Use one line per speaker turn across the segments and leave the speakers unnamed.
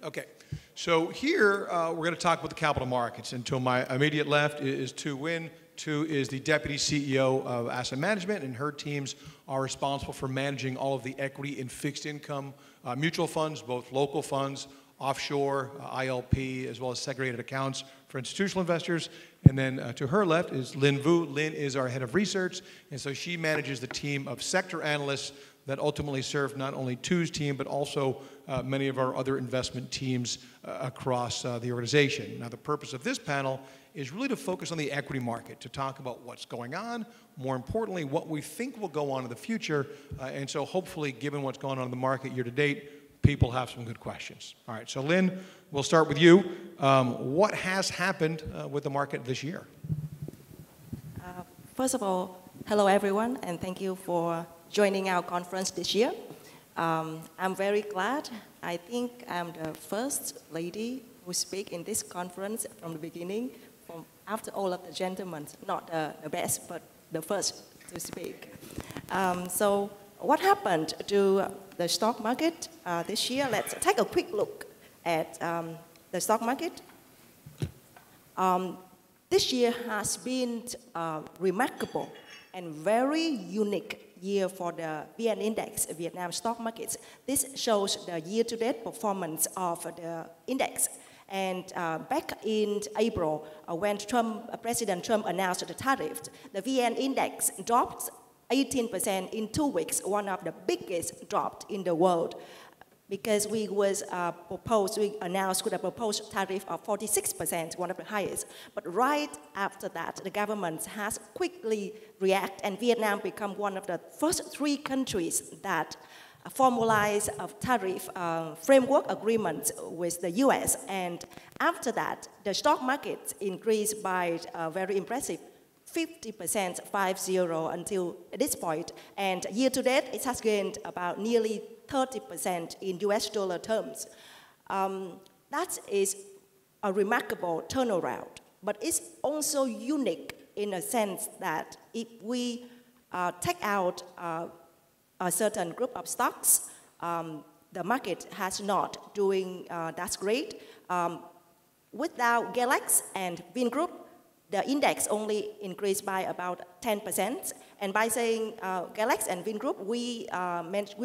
Okay, so here we're going to talk about the capital markets. And to my immediate left is Tu Nguyen. Tu is the Deputy CEO of Asset Management, and her teams are responsible for managing all of the equity and fixed income mutual funds, both local funds, offshore, ILP, as well as segregated accounts for institutional investors. And then to her left is Linh Vu. Linh is our head of research, and so she manages the team of sector analysts that ultimately serve not only Tu's team, but also many of our other investment teams across the organization. Now, the purpose of this panel is really to focus on the equity market, to talk about what's going on, more importantly, what we think will go on in the future, and so hopefully, given what's going on in the market year to date, people have some good questions. All right, so Linh, we'll start with you. What has happened with the market this year?
First of all, hello everyone, and thank you for joining our conference this year. I'm very glad. I think I'm the first lady who speak in this conference from the beginning, after all of the gentlemen, not the best, but the first to speak. So what happened to the stock market this year? Let's take a quick look at the stock market. This year has been remarkable and very unique year for the VN Index, Vietnam stock markets. This shows the year-to-date performance of the index. And back in April, when President Trump announced the tariff, the VN Index dropped 18% in 2 weeks, one of the biggest drops in the world, because we announced with a proposed tariff of 46%, one of the highest. But right after that, the government has quickly reacted, and Vietnam became one of the first 3 countries that formalized a tariff framework agreement with the US. And after that, the stock market increased by a very impressive 50%, 50 until this point. And year to date, it has gained about nearly 30% in US dollar terms. That is a remarkable turnaround, but it's also unique in a sense that if we take out a certain group of stocks, the market has not doing that great. Without Galax and Vingroup, the index only increased by about 10%. And by saying Galax and Vingroup, we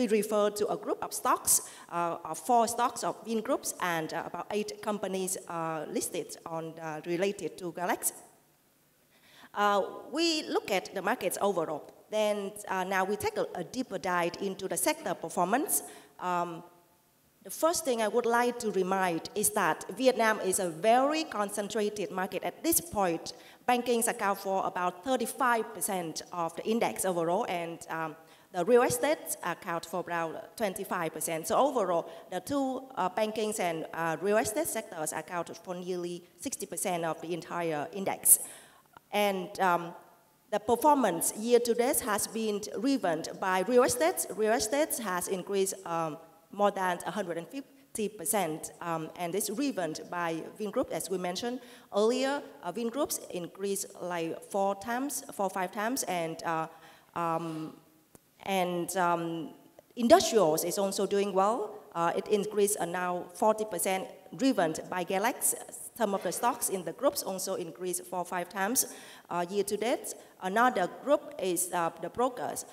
refer to a group of stocks, 4 stocks of Vingroups, and about 8 companies listed on related to Galax. We look at the markets overall. Then now we take a deeper dive into the sector performance. The first thing I would like to remind is that Vietnam is a very concentrated market. At this point, bankings account for about 35% of the index overall, and the real estate account for about 25%. So overall, the 2 bankings and real estate sectors account for nearly 60% of the entire index. And the performance year to date has been driven by real estate. Real estate has increased more than 150%, and it's driven by Vingroup, as we mentioned earlier. Vingroups increased like 4 or 5 times, and industrials is also doing well. It increased now 40%, driven by Galax. Some of the stocks in the groups also increased 4 or 5 times year to date. Another group is the brokers.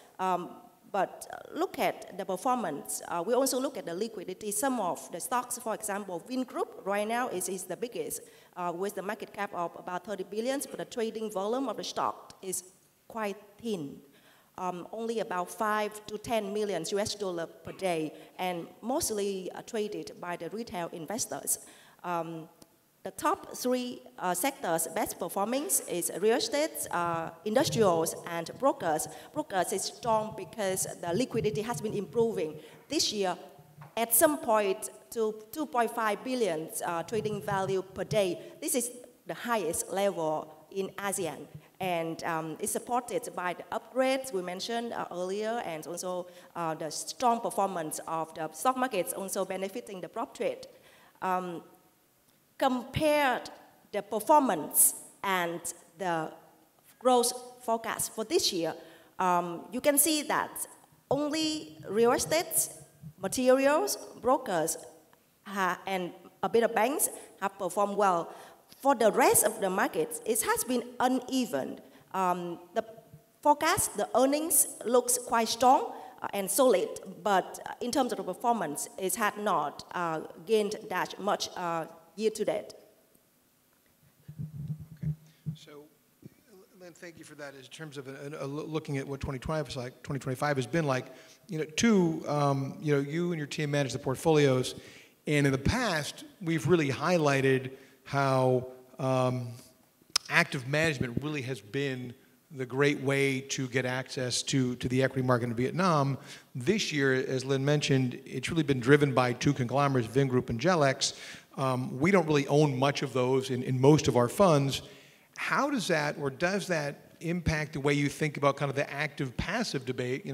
But look at the performance. We also look at the liquidity. Some of the stocks, for example, Vingroup right now is the biggest with the market cap of about 30 billion, but the trading volume of the stock is quite thin. Only about 5 to 10 million US dollar per day, and mostly traded by the retail investors. The top 3 sectors best performing is real estate, industrials, and brokers. Brokers is strong because the liquidity has been improving. This year, at some point, to 2.5 billion trading value per day. This is the highest level in ASEAN. And it's supported by the upgrades we mentioned earlier, and also the strong performance of the stock markets also benefiting the prop trade. Compared the performance and the growth forecast for this year, you can see that only real estate, materials, brokers and a bit of banks have performed well. For the rest of the markets, it has been uneven. The forecast, the earnings looks quite strong and solid, but in terms of the performance, it had not gained that much year to date.
Okay, so Lynn, thank you for that. In terms of looking at what 2025 has been like, you and your team manage the portfolios, and in the past, we've really highlighted how active management really has been the great way to get access to the equity market in Vietnam. This year, as Linh mentioned, it's really been driven by two conglomerates, Vingroup and Gelex. We don't really own much of those in most of our funds. How does that impact the way you think about kind of the active-passive debate?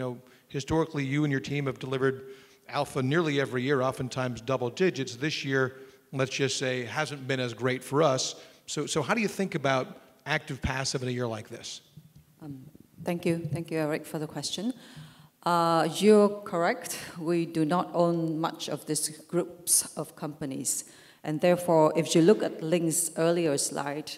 Historically, you and your team have delivered alpha nearly every year, oftentimes double digits. This year, let's just say, hasn't been as great for us. So how do you think about active-passive in a year like this?
Thank you, Eric, for the question. You're correct. We do not own much of these groups of companies. And therefore, if you look at Ling's earlier slide,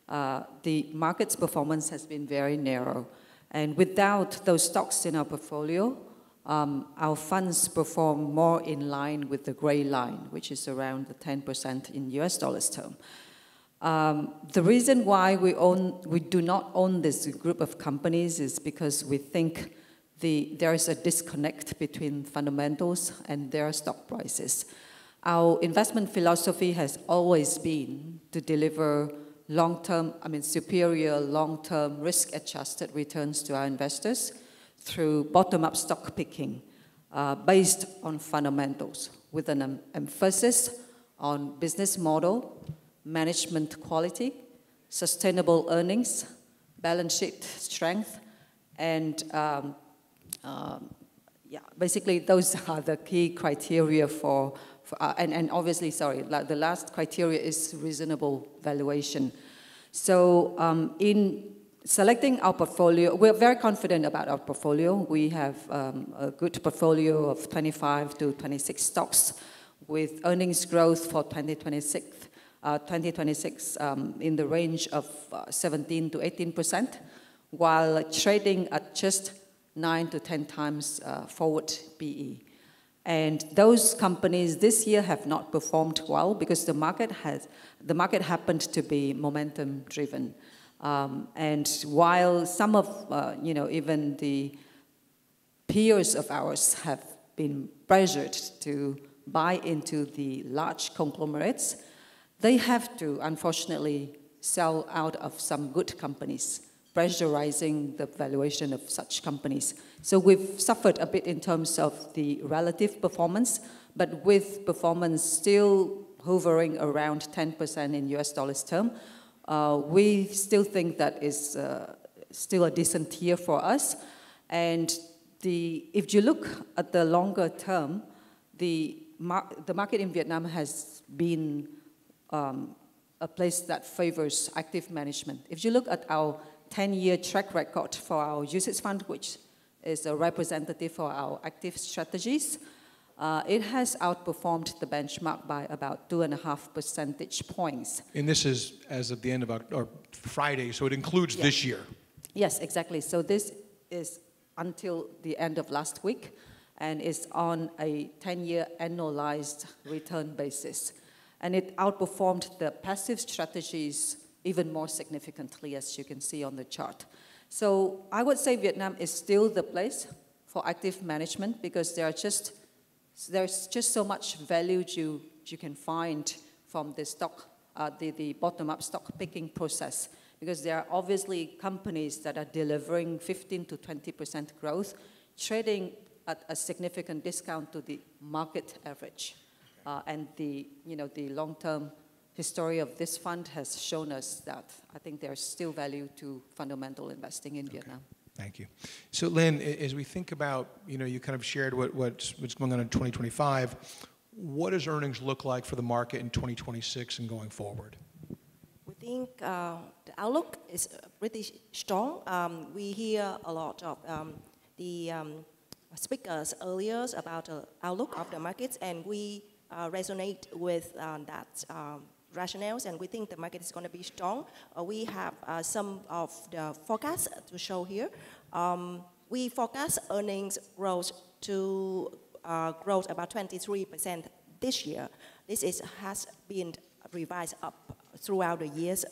the market's performance has been very narrow. And without those stocks in our portfolio, our funds perform more in line with the gray line, which is around the 10% in US dollars term. The reason why we do not own this group of companies is because we think there is a disconnect between fundamentals and their stock prices. Our investment philosophy has always been to deliver superior long-term risk-adjusted returns to our investors through bottom-up stock picking based on fundamentals with an emphasis on business model, management quality, sustainable earnings, balance sheet strength, and basically those are the key criteria and obviously, the last criteria is reasonable valuation. So in selecting our portfolio, we're very confident about our portfolio. We have a good portfolio of 25 to 26 stocks with earnings growth for 2026 in the range of 17 to 18%, while trading at just 9 to 10 times forward PE. And those companies this year have not performed well because the market happened to be momentum driven. And while some of, even the peers of ours have been pressured to buy into the large conglomerates, they have to, unfortunately, sell out of some good companies, pressurizing the valuation of such companies. So we've suffered a bit in terms of the relative performance, but with performance still hovering around 10% in US dollars term, we still think that is still a decent year for us. And if you look at the longer term, the market in Vietnam has been a place that favors active management. If you look at our 10-year track record for our UCITS fund, which is a representative for our active strategies, it has outperformed the benchmark by about 2.5 percentage points.
And this is as of the end of Friday, so it includes this year.
Yes, exactly. So this is until the end of last week, and is on a 10-year annualized return basis. And it outperformed the passive strategies even more significantly, as you can see on the chart. So I would say Vietnam is still the place for active management because there's just so much value you can find from the the bottom-up stock picking process, because there are obviously companies that are delivering 15 to 20% growth, trading at a significant discount to the market average. And the long-term history of this fund has shown us that I think there's still value to fundamental investing in Vietnam.
Thank you. So Linh, as we think about, you kind of shared what's going on in 2025, what does earnings look like for the market in 2026 and going forward?
We think the outlook is pretty strong. We hear a lot of the speakers earlier about the outlook of the markets, and we resonate with that rationales, and we think the market is going to be strong. We have some of the forecasts to show here. We forecast earnings growth to growth about 23% this year. This has been revised up throughout the years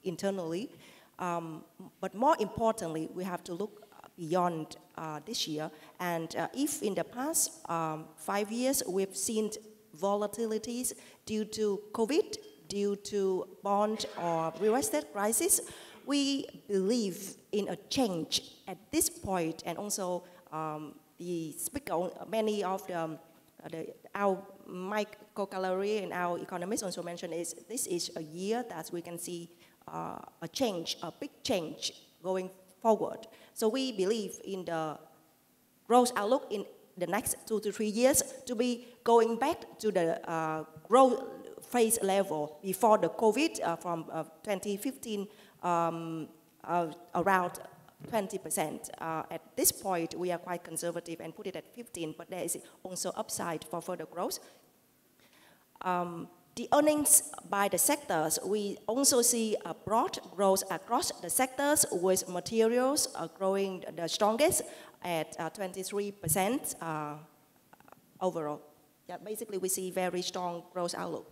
internally. But more importantly, we have to look beyond this year. And if in the past 5 years we've seen volatilities due to COVID, due to bond or real estate crisis, we believe in a change at this point. And also the speaker, many of our Mike Kokalari and our economists also mentioned this is a year that we can see a change, a big change going forward. So we believe in the growth outlook in the next 2 to 3 years to be going back to the growth phase level before the COVID from 2015 around 20%. At this point, we are quite conservative and put it at 15, but there is also upside for further growth. The earnings by the sectors, we also see a broad growth across the sectors, with materials growing the strongest at 23% overall. Yeah, basically we see very strong growth outlook.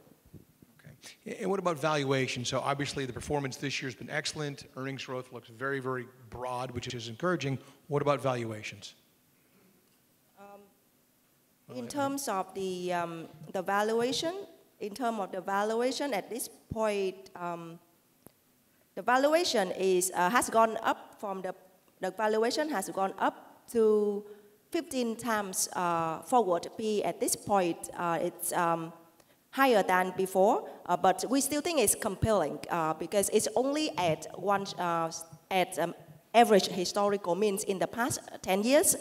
Okay. And what about valuation? So obviously the performance this year has been excellent. Earnings growth looks very, very broad, which is encouraging. What about valuations?
In terms of the valuation, at this point, the valuation has gone up from the valuation has gone up to 15 times forward P. At this point, it's higher than before, but we still think it's compelling because it's only at average historical means in the past 10 years.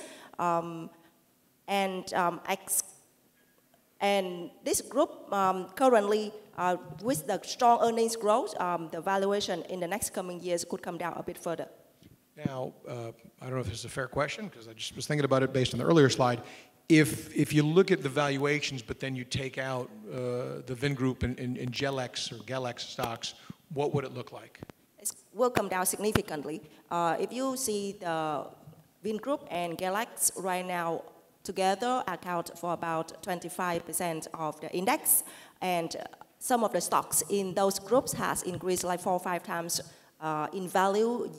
And this group currently, with the strong earnings growth, the valuation in the next coming years could come down a bit further.
Now, I don't know if this is a fair question, because I just was thinking about it based on the earlier slide. If you look at the valuations, but then you take out the Vin Group and Gelex or Gelex stocks, what would it look like?
It will come down significantly. If you see the Vin Group and Gelex right now together account for about 25% of the index, and some of the stocks in those groups has increased like 4 or 5 times in value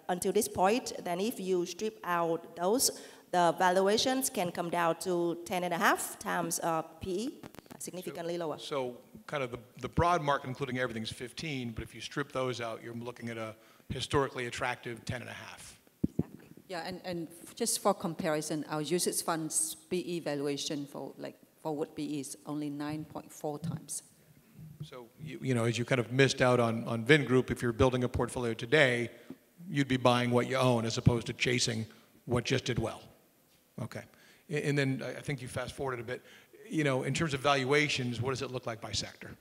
until this point. Then if you strip out those, the valuations can come down to 10.5 times PE, significantly lower.
So kind of the broad market, including everything, is 15, but if you strip those out, you're looking at a historically attractive 10.5.
Yeah, and just for comparison, our usage funds PE valuation for forward PE is only 9.4 times.
So, you know, as you kind of missed out on Vin Group, if you're building a portfolio today, you'd be buying what you own as opposed to chasing what just did well. Okay. And then I think you fast forwarded a bit. You know, in terms of valuations, what does it look like by sector?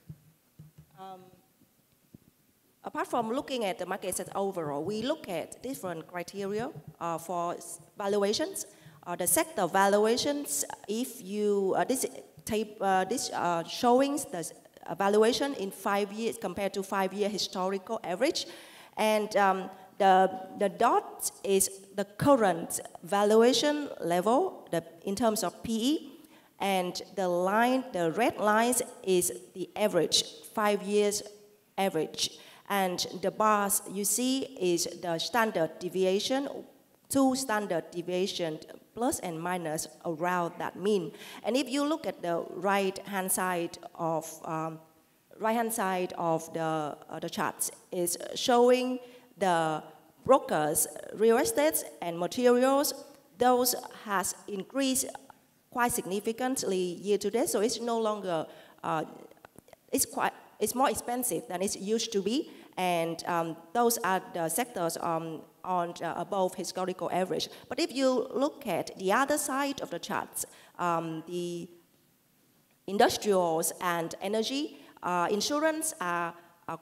Apart from looking at the markets as overall, we look at different criteria for valuations. The sector valuations, if you, this showing the valuation in 5 years compared to 5-year historical average. And the dot is the current valuation level in terms of PE. And the red lines is the average, 5 years average. And the bars you see is the standard deviation, 2 standard deviation, plus and minus around that mean. And if you look at the right-hand side of the charts, is showing the brokers, real estate and materials. Those has increased quite significantly year to date. So it's no longer it's more expensive than it used to be, and those are the sectors on above historical average. But if you look at the other side of the charts, the industrials and energy, insurance are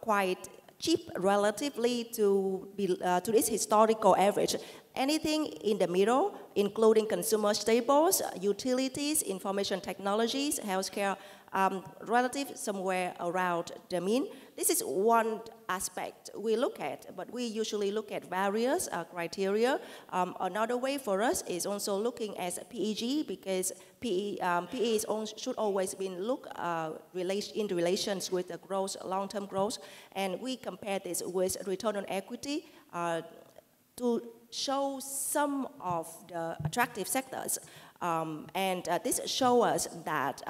quite cheap relatively to this historical average. Anything in the middle, including consumer staples, utilities, information technologies, healthcare, relative somewhere around the mean. This is one aspect we look at, but we usually look at various criteria. Another way for us is also looking at PEG, because PE should always be looked in relations with the growth, long-term growth, and we compare this with return on equity to show some of the attractive sectors. This shows us that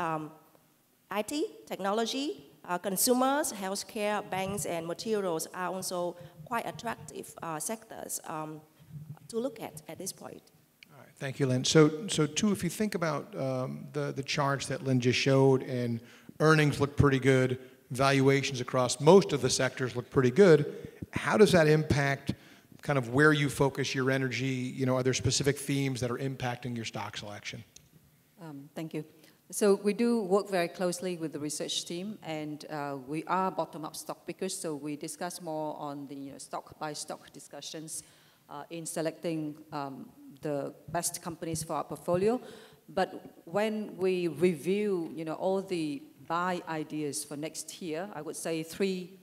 IT, technology, consumers, healthcare, banks, and materials are also quite attractive sectors to look at this point.
All right, thank you, Lynn. So too, if you think about the charts that Lynn just showed, and earnings look pretty good, valuations across most of the sectors look pretty good, how does that impact kind of where you focus your energy? You know, are there specific themes that are impacting your stock selection?
Thank you. So we do work very closely with the research team, and we are bottom-up stock pickers, so we discuss more on the stock-by-stock discussions in selecting the best companies for our portfolio. But when we review, all the buy ideas for next year, I would say three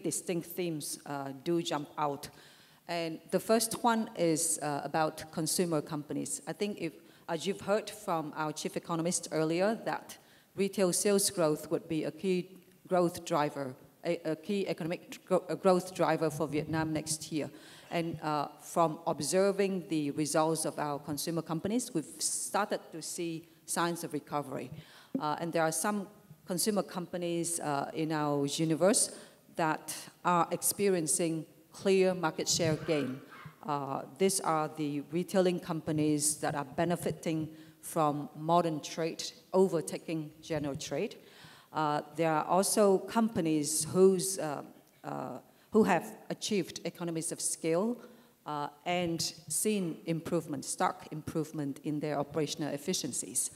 distinct themes do jump out. And the first one is about consumer companies. I think as you've heard from our chief economist earlier, that retail sales growth would be a key growth driver, a key economic growth driver for Vietnam next year. And from observing the results of our consumer companies, we've started to see signs of recovery. And there are some consumer companies in our universe that are experiencing clear market share gain. These are the retailing companies that are benefiting from modern trade overtaking general trade. There are also companies who have achieved economies of scale and seen stark improvement in their operational efficiencies.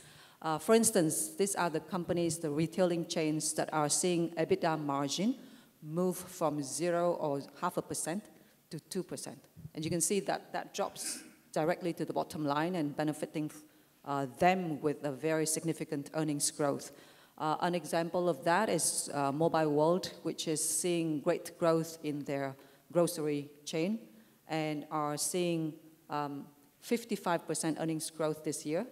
For instance, these are the companies, the retailing chains that are seeing EBITDA margin move from 0 or 0.5% to 2%. And you can see that drops directly to the bottom line and benefiting them with a very significant earnings growth. An example of that is Mobile World, which is seeing great growth in their grocery chain and are seeing 55% earnings growth this year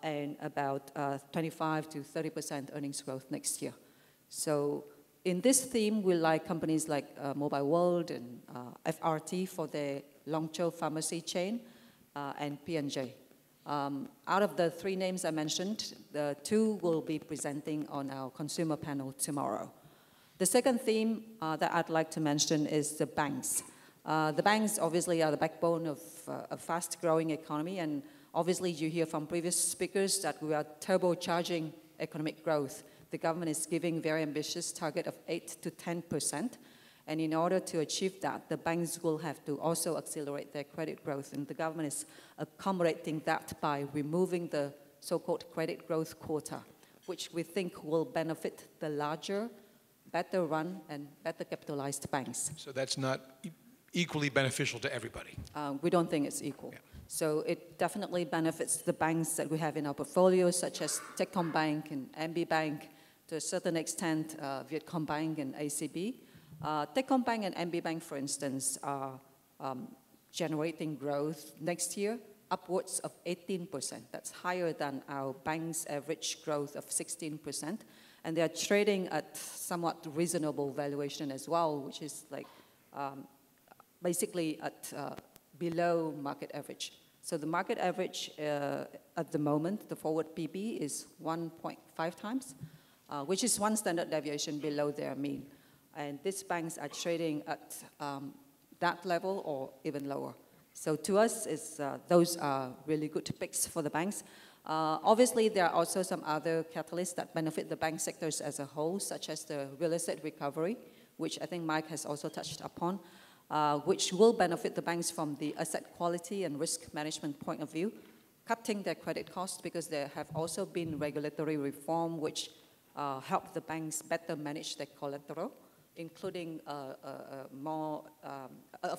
and about 25 to 30% earnings growth next year. So in this theme, we like companies like Mobile World and FRT for their Longcho pharmacy chain and P&J. Out of the three names I mentioned, the two will be presenting on our consumer panel tomorrow. The second theme that I'd like to mention is the banks. The banks obviously are the backbone of a fast-growing economy, and obviously you hear from previous speakers that we are turbocharging economic growth. The government is giving very ambitious target of 8 to 10%. And in order to achieve that, the banks will have to also accelerate their credit growth. And the government is accommodating that by removing the so-called credit growth quota, which we think will benefit the larger, better run and better capitalized banks.
So that's not equally beneficial to everybody?
We don't think it's equal.
Yeah.
So it definitely benefits the banks that we have in our portfolio, such as Techcombank and MB Bank, to a certain extent, Vietcombank and ACB. Techcombank and MB Bank, for instance, are generating growth next year upwards of 18%. That's higher than our bank's average growth of 16%. And they are trading at somewhat reasonable valuation as well, which is like basically at below market average. So the market average at the moment, the forward PB is 1.5 times, which is one standard deviation below their mean. And these banks are trading at that level or even lower. So to us, those are really good picks for the banks. Obviously, there are also some other catalysts that benefit the bank sectors as a whole, such as the real estate recovery, which I think Mike has also touched upon, which will benefit the banks from the asset quality and risk management point of view, cutting their credit costs because there have also been regulatory reform which help the banks better manage their collateral, including a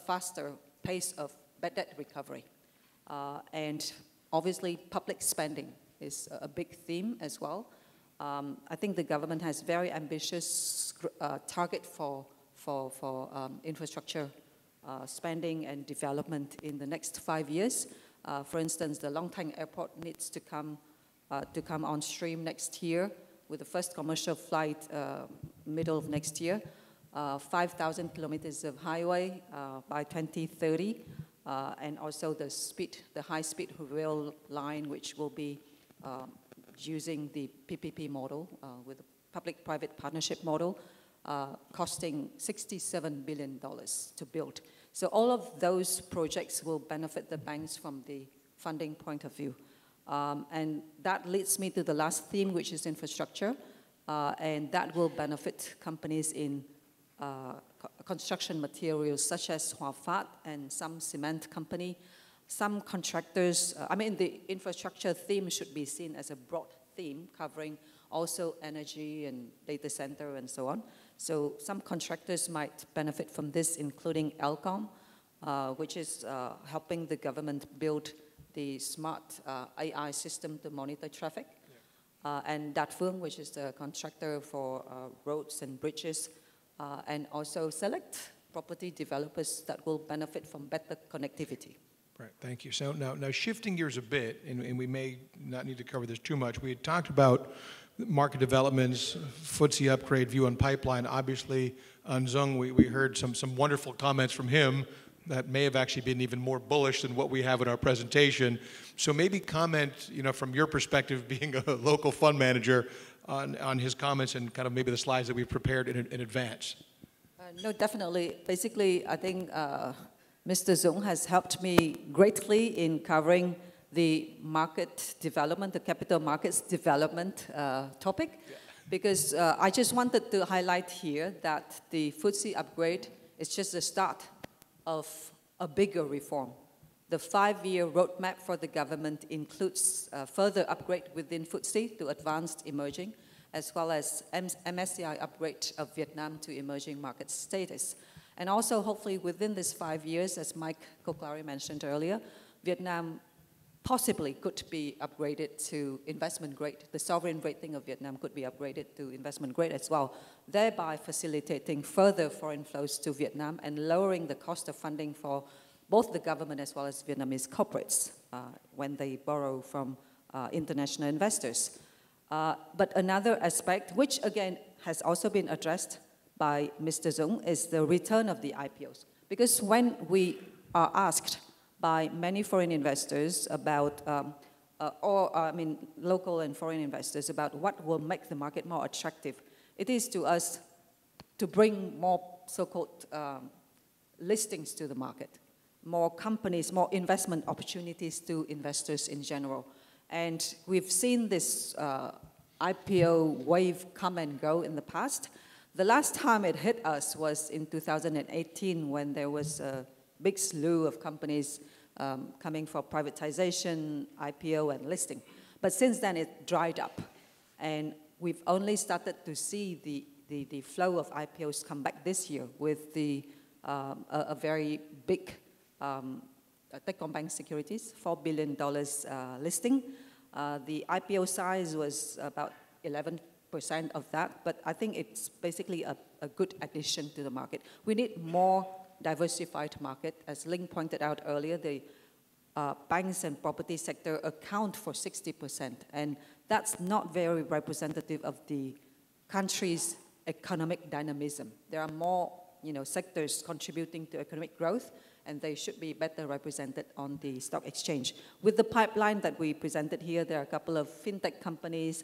faster pace of bad debt recovery. And obviously, public spending is a big theme as well. I think the government has very ambitious target for infrastructure spending and development in the next 5 years. For instance, the Long Thanh Airport needs to come on stream next year with the first commercial flight middle of next year. 5,000 kilometers of highway by 2030, and also the high-speed rail line, which will be using the PPP model with a public-private partnership model, costing $67 billion to build. So all of those projects will benefit the banks from the funding point of view. And that leads me to the last theme, which is infrastructure, and that will benefit companies in construction materials such as Hòa Phát and some cement company, some contractors. I mean, the infrastructure theme should be seen as a broad theme covering also energy and data center and so on. So some contractors might benefit from this, including Elcom, which is helping the government build the smart AI system to monitor traffic. And Dat Phương, which is the contractor for roads and bridges, and also select property developers that will benefit from better connectivity.
Right, thank you. So now shifting gears a bit, and we may not need to cover this too much. We had talked about market developments, FTSE upgrade, view on pipeline. Obviously, on Zung, we heard some wonderful comments from him that may have actually been even more bullish than what we have in our presentation. So maybe comment, from your perspective, being a local fund manager, on his comments and kind of maybe the slides that we've prepared in advance.
No, definitely. Basically, I think Mr. Zung has helped me greatly in covering the market development, the capital markets development topic, because I just wanted to highlight here that the FTSE upgrade is just the start of a bigger reform. The 5-year roadmap for the government includes further upgrade within FTSE to advanced emerging, as well as MSCI upgrade of Vietnam to emerging market status. And also, hopefully, within this 5 years, as Mike Koklari mentioned earlier, Vietnam possibly could be upgraded to investment grade. The sovereign rating of Vietnam could be upgraded to investment grade as well, thereby facilitating further foreign flows to Vietnam and lowering the cost of funding for both the government as well as Vietnamese corporates when they borrow from international investors. But another aspect, which again has also been addressed by Mr. Zung, is the return of the IPOs. Because when we are asked by many foreign investors about, local and foreign investors about what will make the market more attractive, it is to us to bring more so-called listings to the market, more companies, more investment opportunities to investors in general. And we've seen this IPO wave come and go in the past. The last time it hit us was in 2018 when there was a big slew of companies coming for privatization, IPO, and listing. But since then, it dried up. And we've only started to see the flow of IPOs come back this year with a very big Techcombank Securities, $4 billion listing. The IPO size was about 11% of that, but I think it's basically a good addition to the market. We need more diversified market. As Linh pointed out earlier, the banks and property sector account for 60%, and that's not very representative of the country's economic dynamism. There are more sectors contributing to economic growth, and they should be better represented on the stock exchange. With the pipeline that we presented here, there are a couple of fintech companies.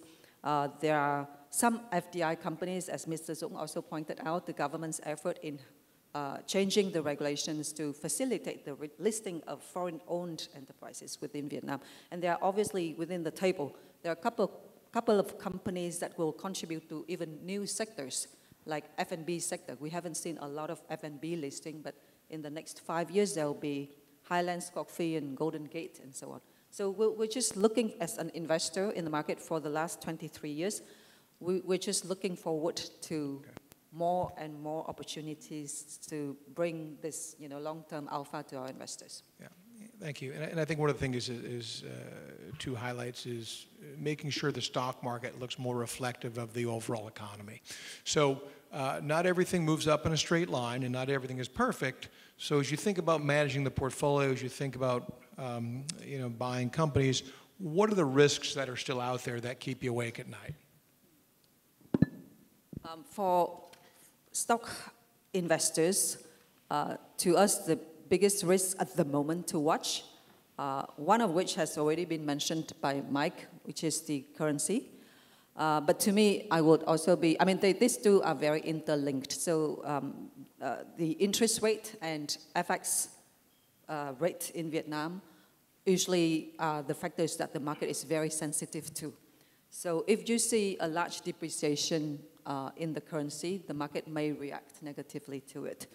There are some FDI companies, as Mr. Zung also pointed out, the government's effort in changing the regulations to facilitate the listing of foreign-owned enterprises within Vietnam. And there are obviously within the table, there are a couple of companies that will contribute to even new sectors, like F&B sector. We haven't seen a lot of F&B listing, but in the next 5 years, there will be Highlands Coffee and Golden Gate and so on. So we're just looking as an investor in the market for the last 23 years. We're just looking forward to more and more opportunities to bring this long-term alpha to our investors.
Yeah. Thank you. And I think one of the things is two highlights is making sure the stock market looks more reflective of the overall economy. So not everything moves up in a straight line and not everything is perfect. So as you think about managing the portfolio, as you think about buying companies, what are the risks that are still out there that keep you awake at night?
For stock investors, to us, the biggest risk at the moment to watch, one of which has already been mentioned by Mike, which is the currency. But to me, I would also be, these two are very interlinked. So the interest rate and FX rate in Vietnam usually are the factors that the market is very sensitive to. So if you see a large depreciation in the currency, the market may react negatively to it.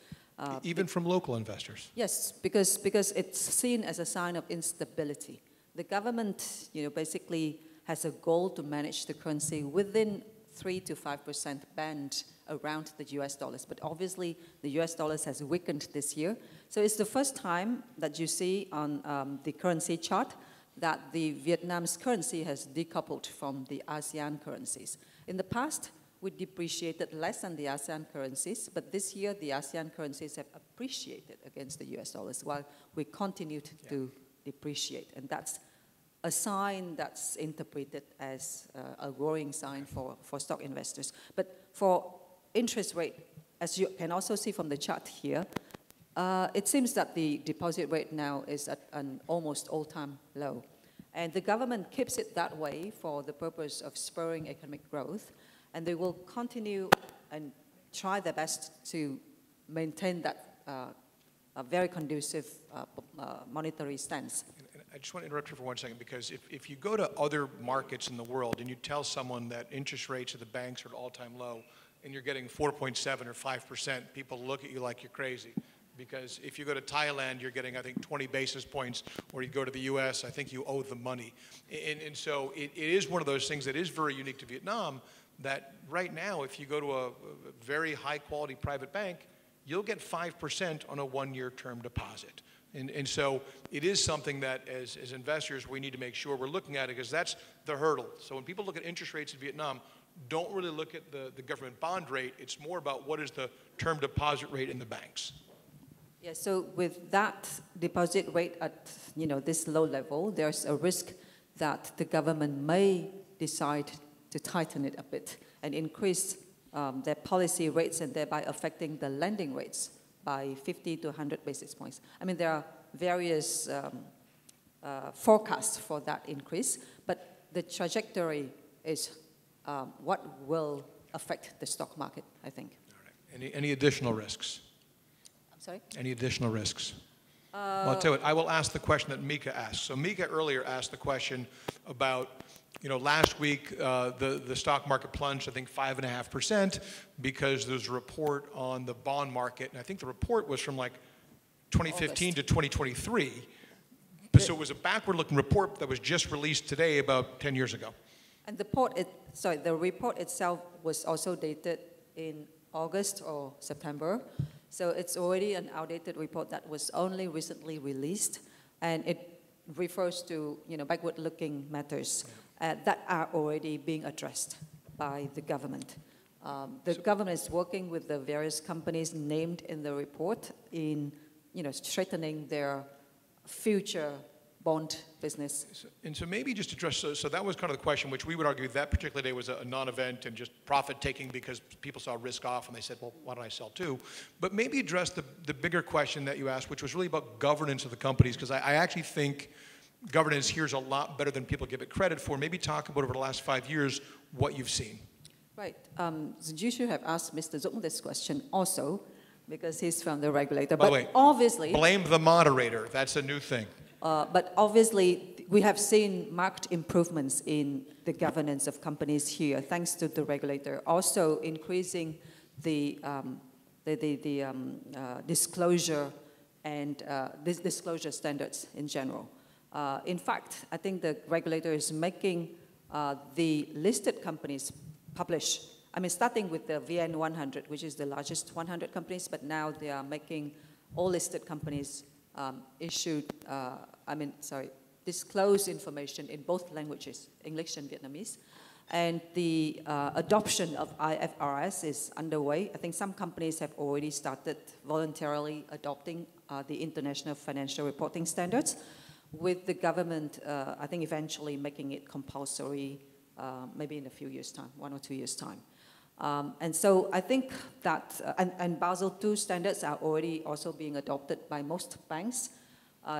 Even from local investors?
Yes, because it's seen as a sign of instability. The government, basically has a goal to manage the currency within 3 to 5% band around the US dollars. But obviously, the US dollars has weakened this year. So it's the first time that you see on the currency chart that the Vietnam's currency has decoupled from the ASEAN currencies. In the past, we depreciated less than the ASEAN currencies, but this year the ASEAN currencies have appreciated against the US dollars while we continued to depreciate. And that's a sign that's interpreted as a worrying sign for stock investors. But for interest rate, as you can also see from the chart here, it seems that the deposit rate now is at an almost all-time low. And the government keeps it that way for the purpose of spurring economic growth. And they will continue and try their best to maintain that a very conducive monetary stance.
I just want to interrupt you for 1 second, because if you go to other markets in the world and you tell someone that interest rates at the banks are at all-time low and you're getting 4.7 or 5%, people look at you like you're crazy. Because if you go to Thailand, you're getting, I think, 20 basis points, or you go to the US, I think you owe them money. And so it is one of those things that is very unique to Vietnam, that right now, if you go to a very high-quality private bank, you'll get 5% on a one-year term deposit. And so it is something that, as investors, we need to make sure we're looking at it, because that's the hurdle. So when people look at interest rates in Vietnam, don't really look at the government bond rate. It's more about what is the term deposit rate in the banks.
Yeah, so with that deposit rate at this low level, there's a risk that the government may decide to tighten it a bit and increase their policy rates, and thereby affecting the lending rates by 50 to 100 basis points. There are various forecasts for that increase, but the trajectory is what will affect the stock market, I think.
All right. Any additional risks?
I'm sorry?
Any additional risks? Well, I'll tell you what, I will ask the question that Mika asked. So Mika earlier asked the question about, last week the stock market plunged, I think, 5.5% because there's a report on the bond market, and I think the report was from like 2015 to 2023. So it was a backward-looking report that was just released today, about 10 years ago.
And the report itself was also dated in August or September. So it's already an outdated report that was only recently released, and it refers to backward-looking matters that are already being addressed by the government. The government is working with the various companies named in the report in strengthening their future bond business.
And so maybe just address, so that was kind of the question, which we would argue that particular day was a non-event and just profit-taking because people saw risk off and they said, well, why don't I sell too? But maybe address the bigger question that you asked, which was really about governance of the companies, because I actually think governance here is a lot better than people give it credit for. Maybe talk about over the last 5 years what you've seen.
Right. So you should have asked Mr. Dũng this question also, because he's from the regulator.
By the
but
way,
obviously,
blame the moderator. That's a new thing.
But obviously, we have seen marked improvements in the governance of companies here, thanks to the regulator, also increasing the disclosure and disclosure standards in general. In fact, I think the regulator is making the listed companies publish. Starting with the VN 100, which is the largest 100 companies, but now they are making all listed companies disclose information in both languages, English and Vietnamese. And the adoption of IFRS is underway. I think some companies have already started voluntarily adopting the International Financial Reporting Standards, with the government, I think, eventually making it compulsory maybe in a few years' time, 1 or 2 years' time. And so I think that, and Basel II standards are already also being adopted by most banks.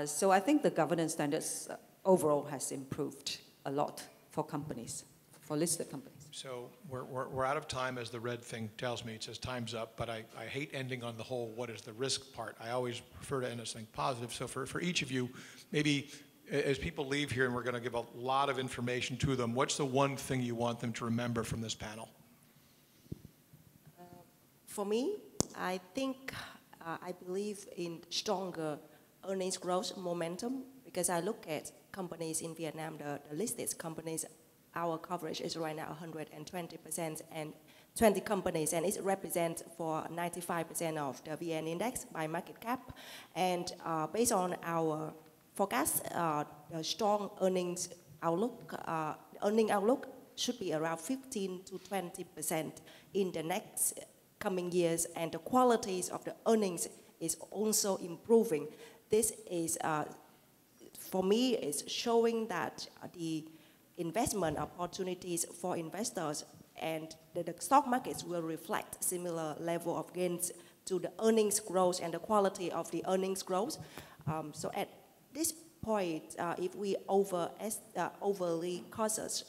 So I think the governance standards overall has improved a lot for companies, for listed companies.
So we're out of time, as the red thing tells me. It says time's up, but I hate ending on the whole what is the risk part. I always prefer to end on something positive. So for each of you, maybe as people leave here and we're going to give a lot of information to them, what's the one thing you want them to remember from this panel?
For me, I think I believe in stronger earnings growth momentum, because I look at companies in Vietnam, the listed companies. Our coverage is right now 120% and 20 companies, and it represents for 95% of the VN index by market cap. And based on our forecast, the strong earnings outlook, earning outlook should be around 15 to 20% in the next coming years, and the qualities of the earnings is also improving. This is, for me, is showing that the investment opportunities for investors and the stock markets will reflect similar level of gains to the earnings growth and the quality of the earnings growth. So at this point, if we overly cautious,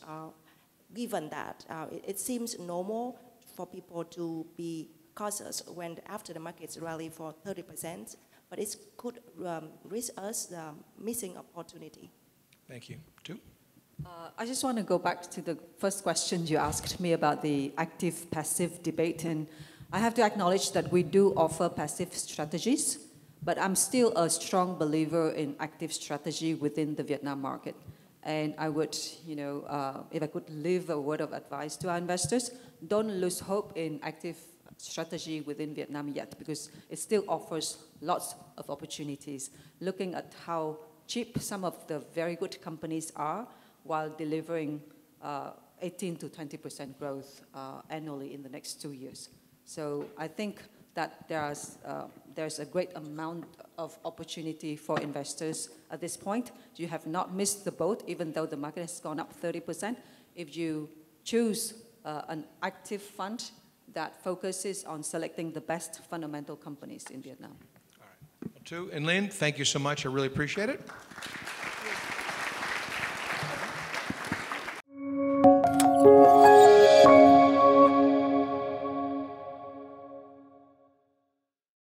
given that it seems normal for people to be cautious when after the markets rally for 30%, but it could risk us missing opportunity.
Thank you. Tu?
I just want to go back to the first question you asked me about the active-passive debate, and I have to acknowledge that we do offer passive strategies, but I'm still a strong believer in active strategy within the Vietnam market. And I would, if I could leave a word of advice to our investors, don't lose hope in active strategy within Vietnam yet, because it still offers lots of opportunities. Looking at how cheap some of the very good companies are, while delivering 18 to 20% growth annually in the next 2 years. So I think that there's a great amount of opportunity for investors at this point. You have not missed the boat, even though the market has gone up 30%. If you choose an active fund that focuses on selecting the best fundamental companies in Vietnam.
All right. Well, Tu and Linh, thank you so much. I really appreciate it.